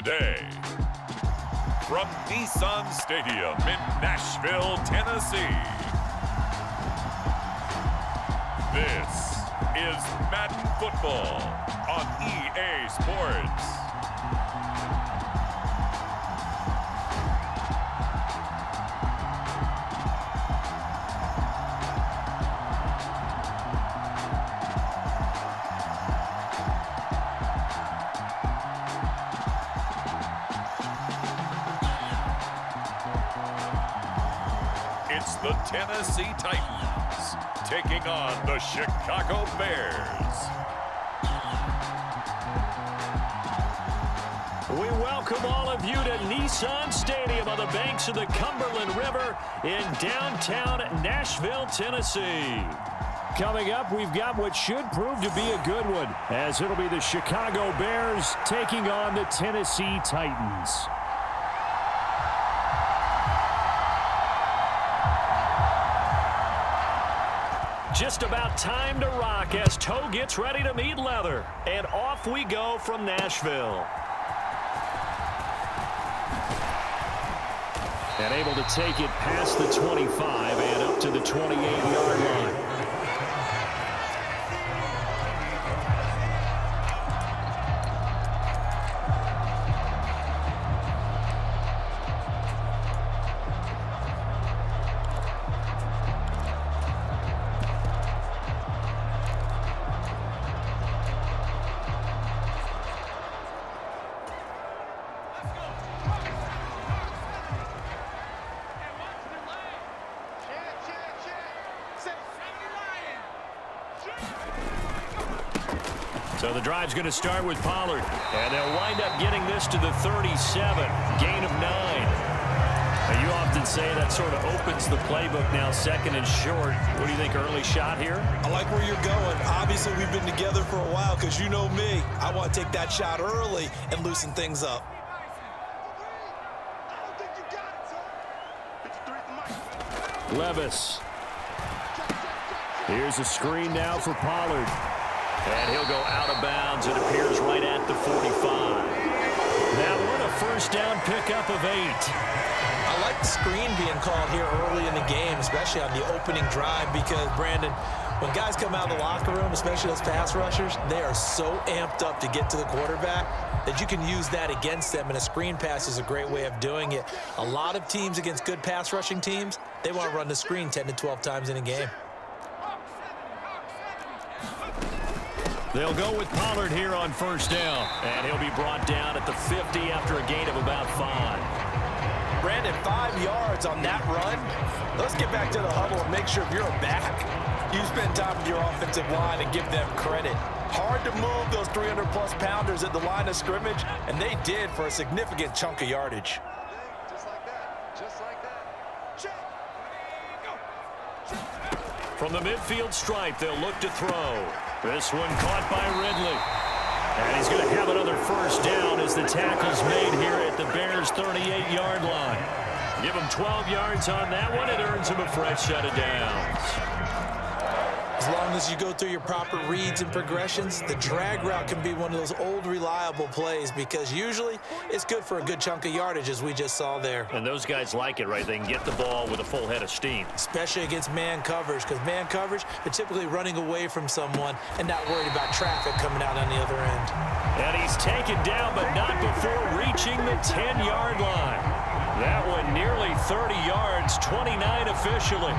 today. From Nissan Stadium in Nashville, Tennessee, this is Madden Football on EA Sports. It's the Tennessee Titans taking on the Chicago Bears. We welcome all of you to Nissan Stadium on the banks of the Cumberland River in downtown Nashville, Tennessee. Coming up, we've got what should prove to be a good one, as it'll be the Chicago Bears taking on the Tennessee Titans. Just about time to rock as toe gets ready to meet leather. And off we go from Nashville. And able to take it past the 25 and up to the 28-yard line. So the drive's going to start with Pollard, and they'll wind up getting this to the 37, gain of 9. Now, you often say that sort of opens the playbook now, second and short. What do you think, early shot here? I like where you're going. Obviously, we've been together for a while because you know me. I want to take that shot early and loosen things up. Levis. Here's a screen now for Pollard. And he'll go out of bounds. It appears right at the 45. Now what a first down pickup of 8. I like the screen being called here early in the game, especially on the opening drive, because, Brandon, when guys come out of the locker room, especially those pass rushers, they are so amped up to get to the quarterback that you can use that against them, and a screen pass is a great way of doing it. A lot of teams against good pass rushing teams, they want to run the screen 10 to 12 times in a game. They'll go with Pollard here on first down, and he'll be brought down at the 50 after a gain of about 5. Brandon, 5 yards on that run. Let's get back to the huddle and make sure if you're a back, you spend time with your offensive line and give them credit. Hard to move those 300-plus pounders at the line of scrimmage, and they did for a significant chunk of yardage. Just like that. Just like that. Check. From the midfield stripe, they'll look to throw. This one caught by Ridley. And he's going to have another first down as the tackle's made here at the Bears' 38-yard line. Give him 12 yards on that one. It earns him a fresh set of downs. As long as you go through your proper reads and progressions, the drag route can be one of those old reliable plays because usually it's good for a good chunk of yardage, as we just saw there. And those guys like it, right? They can get the ball with a full head of steam. Especially against man coverage, because man coverage, they're typically running away from someone and not worried about traffic coming out on the other end. And he's taken down, but not before reaching the 10-yard line. That one nearly 30 yards, 29 officially.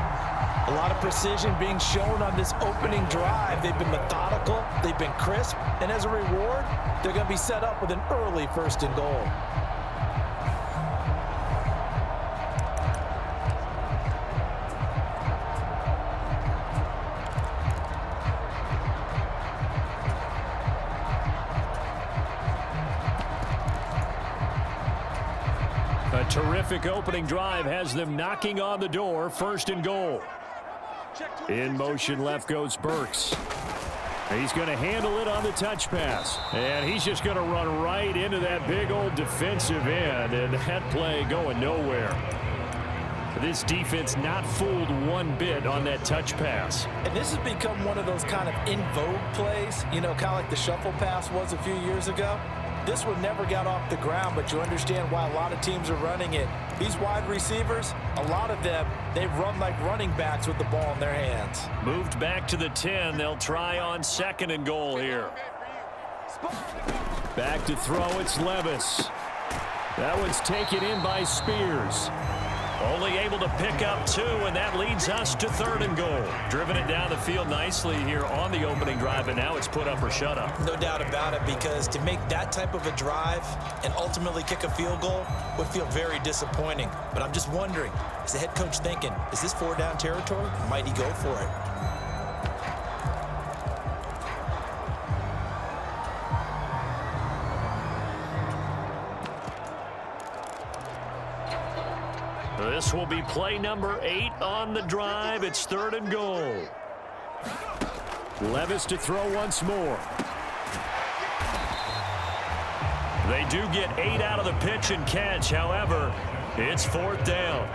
A lot of precision being shown on this opening drive. They've been methodical, they've been crisp, and as a reward, they're going to be set up with an early first and goal. A terrific opening drive has them knocking on the door, first and goal. In motion left goes Burks. He's going to handle it on the touch pass. And he's just going to run right into that big old defensive end. And that play going nowhere. This defense not fooled one bit on that touch pass. And this has become one of those kind of in vogue plays, you know, kind of like the shuffle pass was a few years ago. This one never got off the ground, but you understand why a lot of teams are running it. These wide receivers, a lot of them, they run like running backs with the ball in their hands. Moved back to the 10. They'll try on 2nd and goal here. Back to throw, it's Levis. That one's taken in by Spears. Only able to pick up 2, and that leads us to 3rd and goal. Driven it down the field nicely here on the opening drive, and now it's put up or shut up. No doubt about it, because to make that type of a drive and ultimately kick a field goal would feel very disappointing. But I'm just wondering, is the head coach thinking, is this 4-down territory? Might he go for it? This will be play number 8 on the drive. It's 3rd and goal. Levis to throw once more. They do get 8 out of the pitch and catch. However, it's 4th down.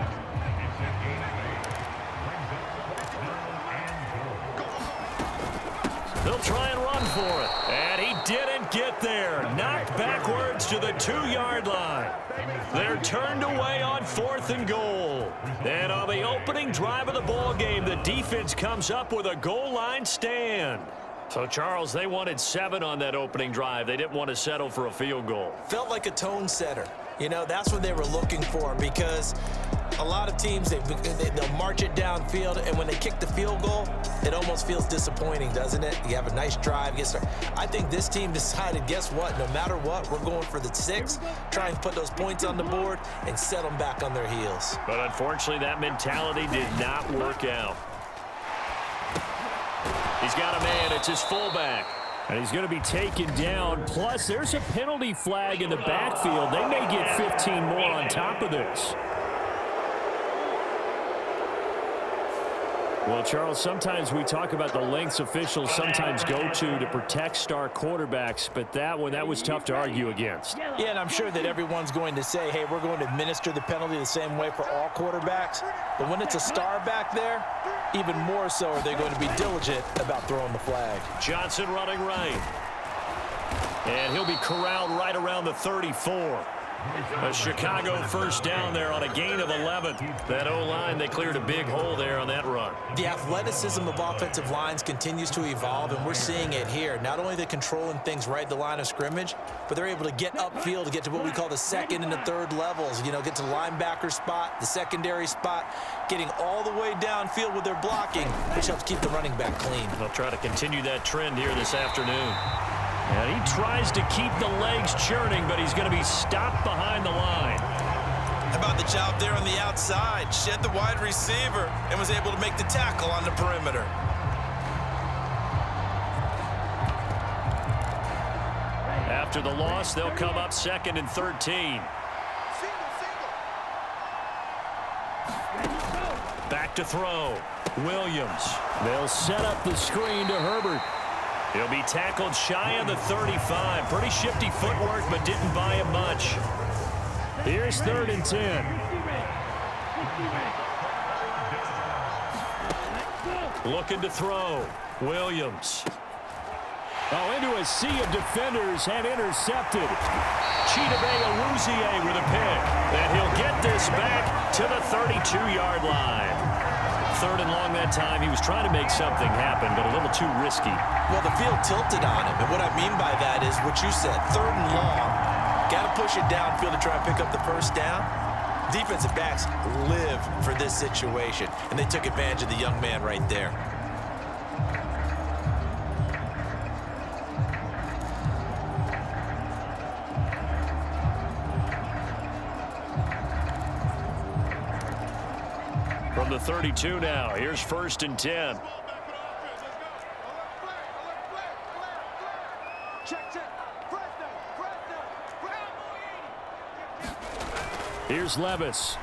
They'll try and run for it. And he didn't get there. Knocked backwards to the 2-yard line. They're turned away on 4th and goal. And on the opening drive of the ball game, the defense comes up with a goal line stand. So, Charles, they wanted 7 on that opening drive. They didn't want to settle for a field goal. Felt like a tone setter. You know, that's what they were looking for, because a lot of teams, they'll march it downfield, and when they kick the field goal, it almost feels disappointing, doesn't it? You have a nice drive. I think this team decided, guess what? No matter what, we're going for the 6, try and put those points on the board and set them back on their heels. But unfortunately, that mentality did not work out. He's got a man. It's his fullback. And he's going to be taken down. Plus, there's a penalty flag in the backfield. They may get 15 more on top of this. Well, Charles, sometimes we talk about the lengths officials sometimes go to protect star quarterbacks, but that was tough to argue against. Yeah, and I'm sure that everyone's going to say, hey, we're going to administer the penalty the same way for all quarterbacks. But when it's a star back there, even more so are they going to be diligent about throwing the flag. Johnson running right. And he'll be corralled right around the 34. A Chicago first down there on a gain of 11. That O-line, they cleared a big hole there on that run. The athleticism of offensive lines continues to evolve, and we're seeing it here. Not only are they controlling things right at the line of scrimmage, but they're able to get upfield to get to what we call the 2nd and the 3rd levels. You know, get to the linebacker spot, the secondary spot, getting all the way downfield with their blocking, which helps keep the running back clean. They'll try to continue that trend here this afternoon. And he tries to keep the legs churning, but he's going to be stopped behind the line. How about the job there on the outside? Shed the wide receiver and was able to make the tackle on the perimeter. After the loss, they'll come up 2nd and 13. Back to throw. Williams. They'll set up the screen to Herbert. He'll be tackled shy of the 35. Pretty shifty footwork, but didn't buy him much. Here's 3rd and 10. Looking to throw. Williams. Oh, into a sea of defenders and intercepted. Chidobe Awuzie with a pick. And he'll get this back to the 32-yard line. 3rd and long that time. He was trying to make something happen, but a little too risky. Well, the field tilted on him, and what I mean by that is what you said, 3rd and long. Got to push it downfield to try and pick up the first down. Defensive backs live for this situation, and they took advantage of the young man right there. From the 32 now, here's 1st and 10. Here's Levis.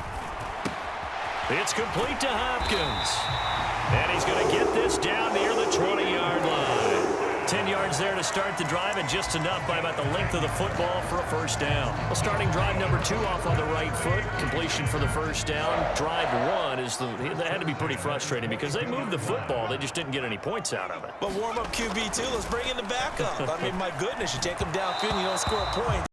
It's complete to Hopkins. And he's going to get this down near the 20-yard line. 10 yards there to start the drive, and just enough by about the length of the football for a first down. Well, starting drive number 2 off on the right foot. Completion for the first down. Drive 1 that had to be pretty frustrating because they moved the football. They just didn't get any points out of it. But warm-up QB2, let's bring in the backup. I mean, my goodness, you take them downfield and you don't score a point.